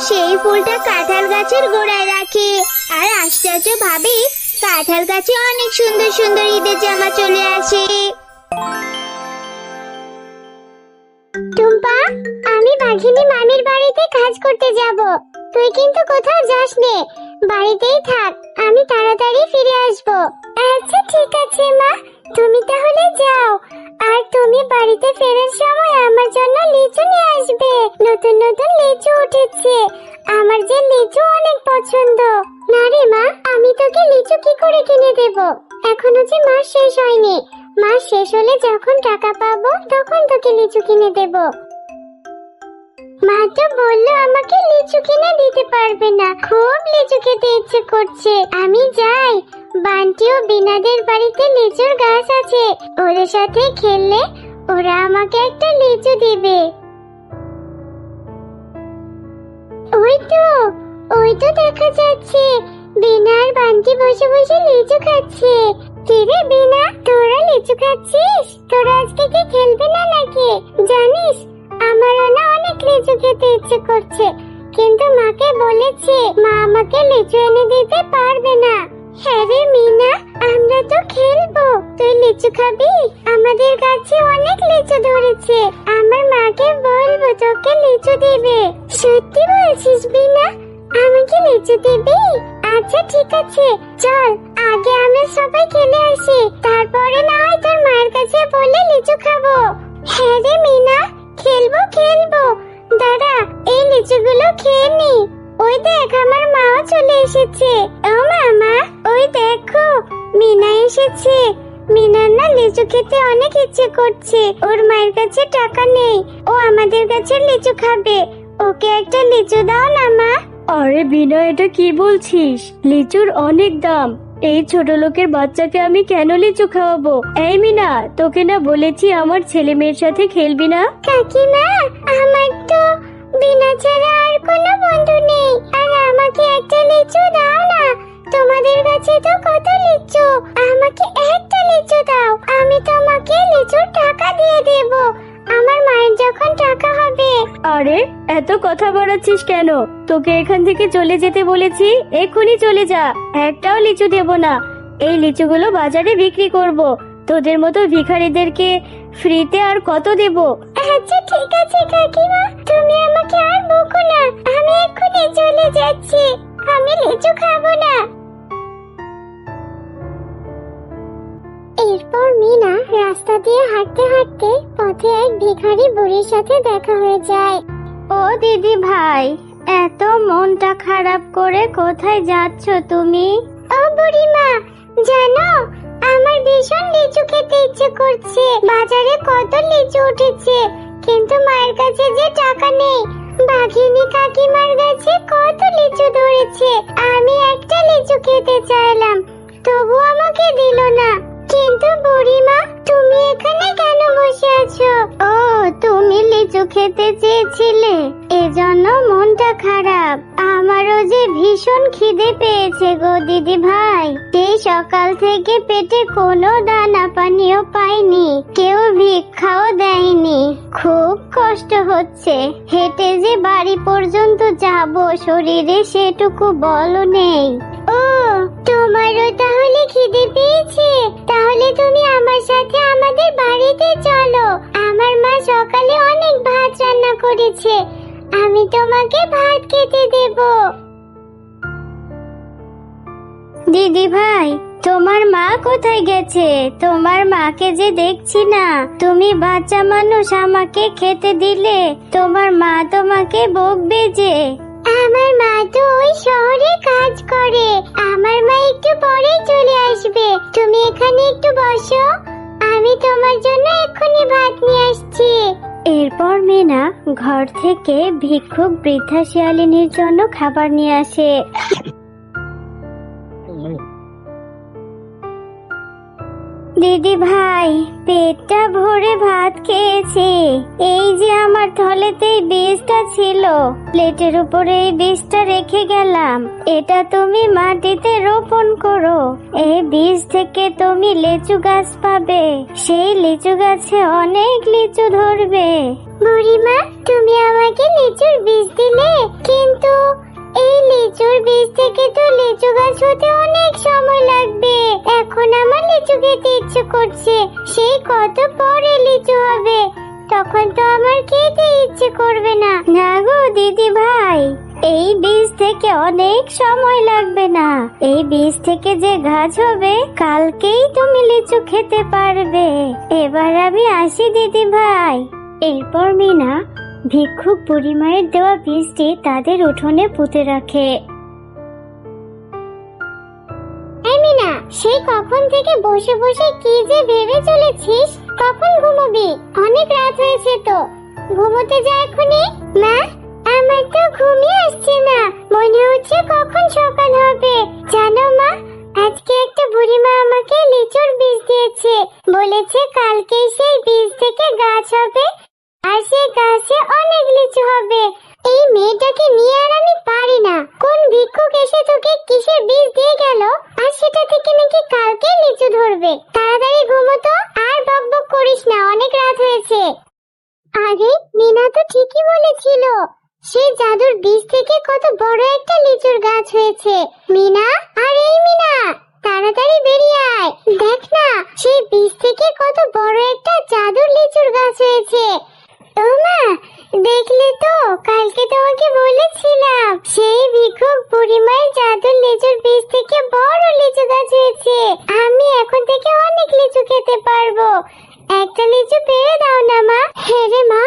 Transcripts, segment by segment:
সেই ফুলটা কাঁঠাল গাছের গোড়ায় রাখে। আর আশ্চর্য ভাবে কাঁঠাল গাছে অনেক সুন্দর সুন্দর ঈদের জামা চলে আসে। টুম্পা, আমি বাঘিনী মামির বাড়িতে কাজ করতে যাব। তুই কিন্তু কোথাও যাস নে, বাড়িতেই থাক, আমি তাড়াতাড়ি ফিরে আসব। আচ্ছা ঠিক আছে মা, তুমি তাহলে যাও। আর তুমি বাড়িতে ফেরার সময় আমার জন্য লিচু নিয়ে আসবে। নতুন নতুন লিচু উঠেছে, আমার যে লিচু অনেক পছন্দ। না রে মা, আমি তোকে লিচু কি করে কিনে দেব? এখনো যে মাস শেষ হয়নি, মাস শেষ হলে যখন টাকা পাবো তখন তোকে লিচু কিনে দেব। মা তো বললো আমাকে লিচু কিনে দিতে পারবে না। খুব লিচু খেতে ইচ্ছে করছে, আমি যাই। বান্টি ও বিনাদের বাড়িতে লিচুর গাছ আছে, ওদের সাথে খেললে ওরা আমাকে একটা লিচু দিবে। ওই তো দেখা যাচ্ছে বিনা আর বান্টি বসে বসে লিচু খাচ্ছে। কিরে বিনা, তোরা লিচু খাচ্ছিস? তোরা আজকে কি খেলবে না নাকি? জানিস আমারও না অনেক লিচু খেতে ইচ্ছে করছে, কিন্তু মাকে বলেছে মা আমাকে লিচু এনে দিতে পারবে না। হ্যাঁ রে মিনা, আমরা তো খেলবো, তুই লিচু খাবি? আমাদের গাছে অনেক লিচু ধরেছে, আমার মাকে বলবো তোকে লিচু দিবে। সত্যি বলছিস বিনা, আমাকে লিচু দিবি? আচ্ছা ঠিক আছে, চল আগে আমরা সবাই খেলে আসি, তারপরে না হয় তোর মায়ের কাছে বলে লিচু খাবো। হ্যাঁ রে মিনা, খেলবো খেলবো, দাঁড়া এই লিচুগুলো খেয়ে নি। ওই দেখ আমার মাও চলে এসেছে। ও মামা, ওই দেখো মিনা এসেছে। মিনার না লিচু খেতে অনেক ইচ্ছে করছে, ওর মায়ের কাছে টাকা নেই, ও আমাদের কাছে লিচু খাবে। ওকে একটা লিচু দাও না মা। আরে বিনা, এটা কি বলছিস? লিচুর অনেক দাম, এই ছোট লোকের বাচ্চাকে আমি কেন লিচু খাওয়াবো? এই মিনা, তোকে না বলেছি আমার ছেলে মেয়ের সাথে খেলবি না? কাকিমা, আমার তো বিনা ছাড়া আর কোনো বন্ধু নেই, আর আমাকে একটা লিচু দাও না। তোমাদের কাছে তো কত লিচু, আমাকে একটা লিচু দাও, আমি তোমাকে লিচুর টাকা দিয়ে দেব আমার মায়ের যখন টাকা হবে। আরে এত কথা বাড়াচ্ছিস কেন? তোকে এখান থেকে চলে যেতে বলেছি, এক্ষুনি চলে যা। একটাও লিচু দেব না, এই লিচুগুলো বাজারে বিক্রি করব। তোদের মতো ভিখারিদেরকে ফ্রিতে আর কত দেব? আচ্ছা ঠিক আছে কাকিমা, তুমি আমাকে আর বকো না, আমি এক্ষুনি চলে যাচ্ছি, আমি লিচু খাবো না। এরপর মিনা রাস্তা দিয়ে হাঁটতে হাঁটতে পথে এক ভিখারি বুড়ির সাথে দেখা হয়ে যায়। ও দিদি ভাই, এত মনটা খারাপ করে কোথায় যাচ্ছ তুমি? ও বুড়িমা, জানো আমার ভীষণ লিচু খেতে ইচ্ছে করছে, বাজারে কত লিচু উঠেছে, কিন্তু মায়ের কাছে যে টাকা নেই। বাঘিনী কাকিমার কাছে কত লিচু ধরেছে, আমি একটা লিচু খেতে চাইলাম, তবু আমাকে দিল না। কিন্তু বুড়িমা, তুমি এখানে কেন বসে আছো? ও, তুমি লিচু খেতে চেয়েছিলে, এজন্য মনটা খারাপ। আমারও যে ভীষণ খিদে পেয়েছে গো দিদি ভাই, সেই সকাল থেকে পেটে কোনো দানা পানিও পাইনি, কেউ ভিক্ষাও দেয়নি, খুব কষ্ট হচ্ছে। হেঁটে যে বাড়ি পর্যন্ত যাব, শরীরে সেটুকু বলও নেই। ও, তোমারও তাহলে খিদে পেয়েছে? তাহলে তুমি আমার সাথে আমাদের বাড়িতে চলো, আমার মা সকালে অনেক ভাত রান্না করেছে, আমি তোমাকে ভাত খেতে দেব। দিদি ভাই, তোমার মা কোথায় গেছে? তোমার মাকে যে দেখছি না। তুমি বাচ্চা মানুষ, আমাকে খেতে দিলে তোমার মা তোমাকে বকবে যে। আমার মা তো ওই শহরে কাজ করে, আমার মা একটু পরেই চলে আসবে, তুমি এখানে একটু বসো, আমি তোমার জন্য এক্ষুনি ভাত নিয়ে আসছি। এরপর মিনা ঘর থেকে ভিক্ষুক বৃদ্ধা শিয়ালিনীর জন্য খাবার নিয়ে আসে। দিদি ভাই, পেটটা ভরে ভাত খেয়েছি, এই যে আমার থলেতেই বীজটা ছিল, প্লেটের উপরে এই বীজটা রেখে গেলাম, এটা তুমি মাটিতে রোপণ করো, এই বীজ থেকে তুমি লিচু গাছ পাবে, সেই লিচু গাছে অনেক লিচু ধরবে। বুড়িমা, তুমি আমাকে লিচুর বীজ দিলে, কিন্তু বীজ থেকে তো লিচু গাছ হতে অনেক সময় লাগবে। এখন আমার লিচু খেতে ইচ্ছে করছে, সেই কত পরে লিচু হবে, তখন তো আমার খেতে ইচ্ছে করবে না। না গো দিদি ভাই, এই বীজ থেকে অনেক সময় লাগবে না। এই বীজ থেকে যে গাছ হবে কালকেই তুমি লিচু খেতে পারবে। এবার আমি আসি দিদি ভাই। এরপর মিনা ভিক্ষুক বুড়িমায়ের দেওয়া বীজটি তাদের উঠোনে পুঁতে রাখে। এই মিনা, সেই কখন থেকে বসে বসে কি যে ভেবে চলেছিস? কখন ঘুমোবি? অনেক রাত হয়েছে তো, ঘুমোতে যা এখনই। মা, আমার তো ঘুমই আসছে না, মনে হচ্ছে কখন সকাল হবে। জানো মা, আজকে একটা বুড়িমা আমাকে লিচুর বীজ দিয়েছে, বলেছে কালকে সেই বীজ থেকে গাছ হবে, আর সেই গাছে অনেক লিচু হবে। এই মেয়েটাকে নিয়ে আর আমি পারি না। কোন ভিক্ষুক এসে তোকে কিসের বীজ দিয়ে গেল, আর সেটা থেকে নাকি কালকে লিচু ধরবে। তাড়াতাড়ি ঘুমো তো, আর বকবক করিস না, অনেক রাত হয়েছে। আরে মিনা তো ঠিকই বলেছিল, সেই জাদুর বীজ থেকে কত বড় একটা লিচুর গাছ হয়েছে। মিনা, আর এই মিনা, তাড়াতাড়ি বেরিয়ে আয়, দেখ না সেই বীজ থেকে কত বড় একটা জাদুর লিচুর গাছ হয়েছে। ও মা, দেখলে তো, কালকে তোমাকে বলেছিলাম সেই ভিক্ষুক বুড়িমায়ের জাদুর লিচুর বীজ থেকে বড় লিচু গাছ হয়েছে। আমি এখন থেকে অনেক লিচু খেতে পারবো। একটা লিচু পেড়ে দাও না মা। হ্যাঁ রে মা,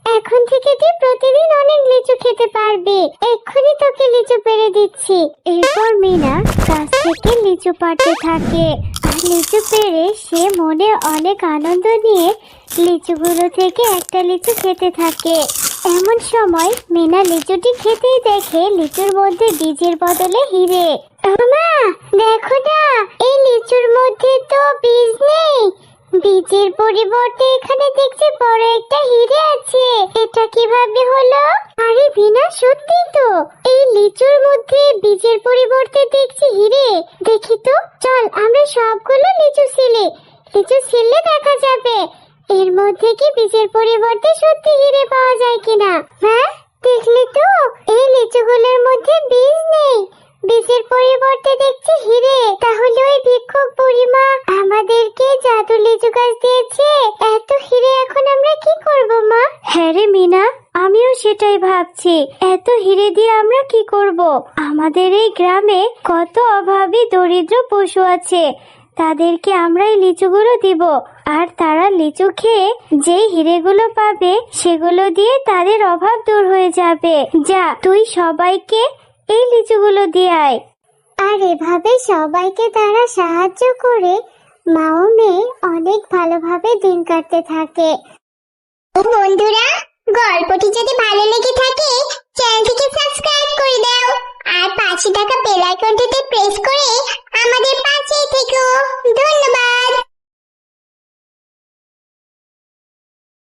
এখন থেকে তুই প্রতিদিন অনেক লিচু খেতে পারবি। এক্ষুনি তোকে লিচু পেড়ে দিচ্ছি। এরপর মিনা গাছ থেকে লিচু পাড়তে থাকে, আর লিচু পেড়ে সে মনে অনেক আনন্দ নিয়ে লিচুগুলো থেকে একটা লিচু খেতে থাকে। এমন সময় মিনা লিচুটি খেতেই দেখে লিচুর মধ্যে বীজের বদলে হিরে। ও মা, দেখো না, এই লিচুর মধ্যে তো বীজ নেই, বীজের পরিবর্তে এখানে দেখছি বড় একটা হিরে আছে। এটা কিভাবে হলো? আরে বিনা, সত্যি তো, এই লিচুর মধ্যে বীজের পরিবর্তে দেখছি হিরে। দেখি তো, চল আমরা সবগুলো লিচু ছিলে দেখা যাবে এর মধ্যে কি বীজের পরিবর্তে সত্যি হিরে পাওয়া যায় কিনা। হ্যাঁ, দেখলি তো, এই লিচুগুলোর মধ্যে বীজ নেই, বীজের পরিবর্তে দেখছি হিরে। তাহলে ওই ভিক্ষুক বুড়িমা আমাদেরকে জাদু লিচু গাছ দিয়েছে। এত হিরে এখন আমরা কি করব মা? হ্যাঁ রে মিনা, আমিও সেটাই ভাবছি, এত হিরে দিয়ে আমরা কি করব? আমাদের এই গ্রামে কত অভাবী দরিদ্র পশু আছে, তাদেরকে আমরা এই লিচুগুলো দিব, আর তারা লিচু খেয়ে যে হিরেগুলো পাবে সেগুলো দিয়ে তাদের অভাব দূর হয়ে যাবে। যা, তুই সবাইকে এই লিচুগুলো দিয়ে আয়। আর এভাবে সবাইকে তারা সাহায্য করে মা ও মেয়ে অনেক ভালোভাবে দিন কাটতে থাকে। বন্ধুরা, গল্প